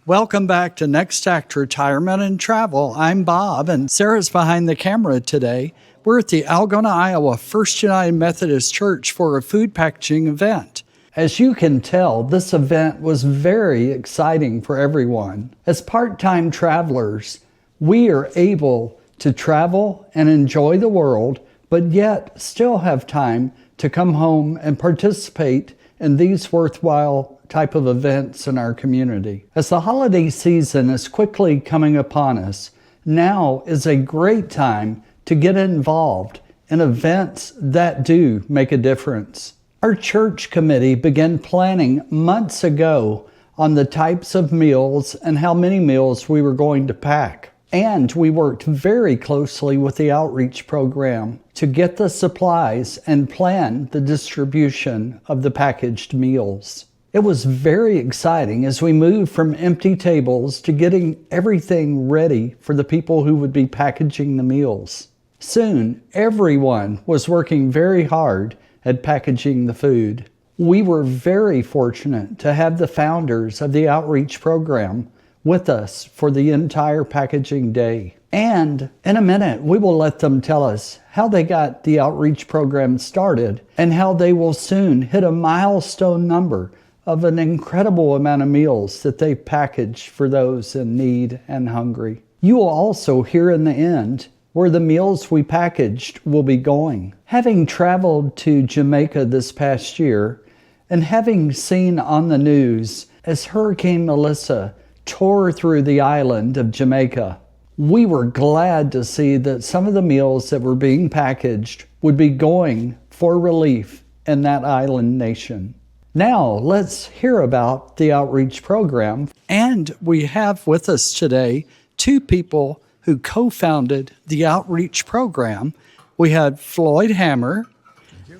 Welcome back to Next Act Retirement and Travel. I'm Bob, and Sarah's behind the camera today. We're at the Algona, Iowa First United Methodist Church for a food packaging event. As you can tell, this event was very exciting for everyone. As part-time travelers, we are able to travel and enjoy the world, but yet still have time to come home and participate in these worthwhile type of events in our community. As the holiday season is quickly coming upon us, now is a great time to get involved in events that do make a difference. Our church committee began planning months ago on the types of meals and how many meals we were going to pack. And we worked very closely with the outreach program to get the supplies and plan the distribution of the packaged meals. It was very exciting as we moved from empty tables to getting everything ready for the people who would be packaging the meals. Soon, everyone was working very hard at packaging the food. We were very fortunate to have the founders of the outreach program with us for the entire packaging day. And in a minute, we will let them tell us how they got the outreach program started and how they will soon hit a milestone number of an incredible amount of meals that they package for those in need and hungry. You will also hear in the end where the meals we packaged will be going. Having traveled to Jamaica this past year and having seen on the news as Hurricane Melissa tore through the island of Jamaica, we were glad to see that some of the meals that were being packaged would be going for relief in that island nation. Now, let's hear about the outreach program. And we have with us today two people who co-founded the outreach program. We had Floyd Hammer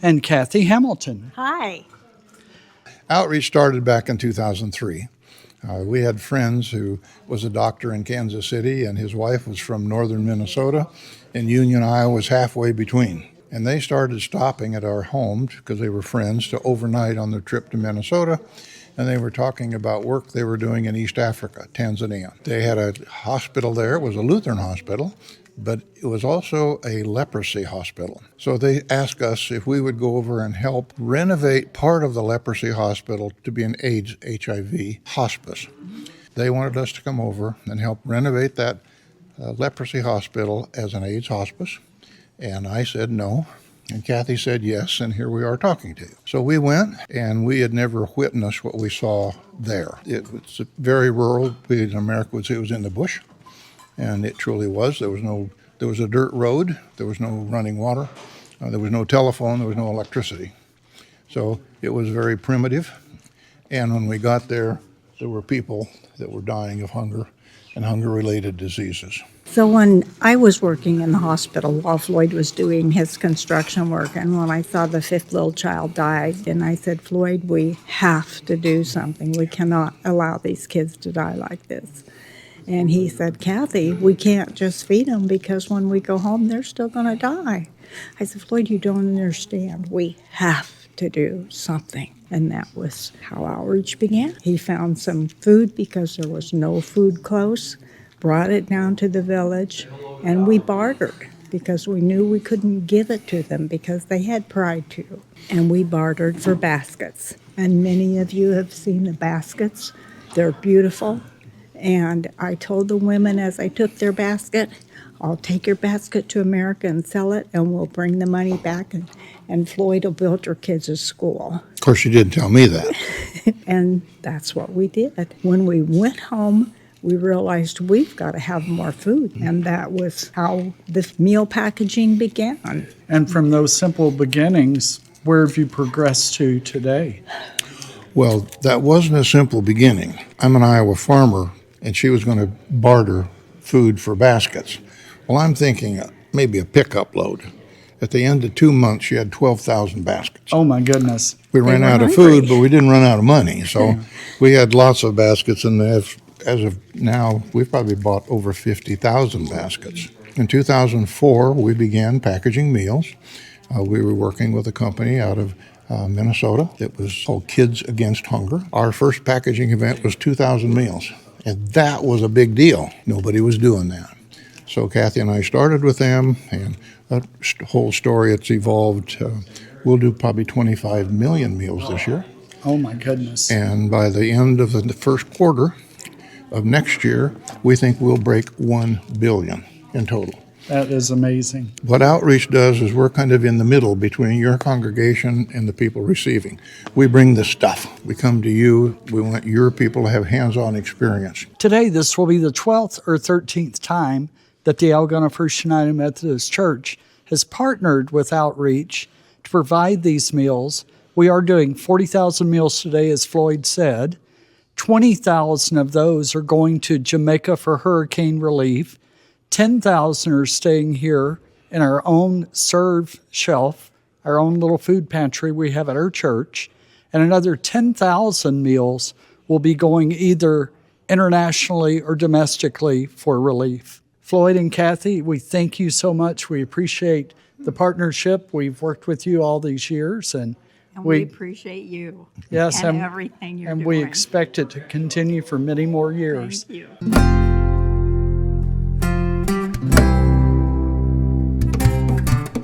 and Kathy Hamilton. Hi. Outreach started back in 2003. We had friends who was a doctor in Kansas City, and his wife was from northern Minnesota, and Union, Iowa was halfway between. And they started stopping at our homes because they were friends to overnight on their trip to Minnesota. And they were talking about work they were doing in East Africa, Tanzania. They had a hospital there. It was a Lutheran hospital, but it was also a leprosy hospital. So they asked us if we would go over and help renovate part of the leprosy hospital to be an AIDS, HIV hospice. They wanted us to come over and help renovate that leprosy hospital as an AIDS hospice. And I said no, and Kathy said yes, and here we are talking to you. So we went, and we had never witnessed what we saw there. It was very rural. We in America would say it was in the bush, and it truly was. There was a dirt road. There was no running water. There was no telephone. There was no electricity. So it was very primitive. And when we got there, there were people that were dying of hunger and hunger-related diseases. So when I was working in the hospital while Floyd was doing his construction work, and when I saw the fifth little child die, and I said, Floyd, we have to do something. We cannot allow these kids to die like this. And he said, Kathy, we can't just feed them because when we go home, they're still going to die. I said, Floyd, you don't understand. We have to do something. And that was how outreach began. He found some food because there was no food close, brought it down to the village, and we bartered because we knew we couldn't give it to them because they had pride to. And we bartered for baskets. And many of you have seen the baskets. They're beautiful. And I told the women as I took their basket, I'll take your basket to America and sell it, and we'll bring the money back, and Floyd will build your kids a school. Of course, you didn't tell me that. And that's what we did. When we went home, we realized we've got to have more food, and that was how this meal packaging began. And from those simple beginnings, where have you progressed to today? Well, that wasn't a simple beginning. I'm an Iowa farmer, and she was going to barter food for baskets. Well, I'm thinking maybe a pickup load. At the end of 2 months, she had 12,000 baskets. Oh, my goodness. We ran out of food, but we didn't run out of money. So we had lots of baskets, and as of now, we've probably bought over 50,000 baskets. In 2004, we began packaging meals. We were working with a company out of Minnesota that was called Kids Against Hunger. Our first packaging event was 2,000 meals. And that was a big deal. Nobody was doing that. So Kathy and I started with them, and that whole story, it's evolved. We'll do probably 25 million meals this year. Oh, my goodness. And by the end of the first quarter of next year, we think we'll break 1 billion in total. That is amazing. What outreach does is we're kind of in the middle between your congregation and the people receiving. We bring the stuff. We come to you. We want your people to have hands-on experience. Today, this will be the 12th or 13th time that the Algona First United Methodist Church has partnered with Outreach to provide these meals. We are doing 40,000 meals today, as Floyd said. 20,000 of those are going to Jamaica for hurricane relief. 10,000 are staying here in our own serve shelf, our own little food pantry we have at our church. And another 10,000 meals will be going either internationally or domestically for relief. Floyd and Kathy, we thank you so much. We appreciate the partnership. We've worked with you all these years, and we appreciate you. Yes, and everything you're doing. And we expect it to continue for many more years. Thank you.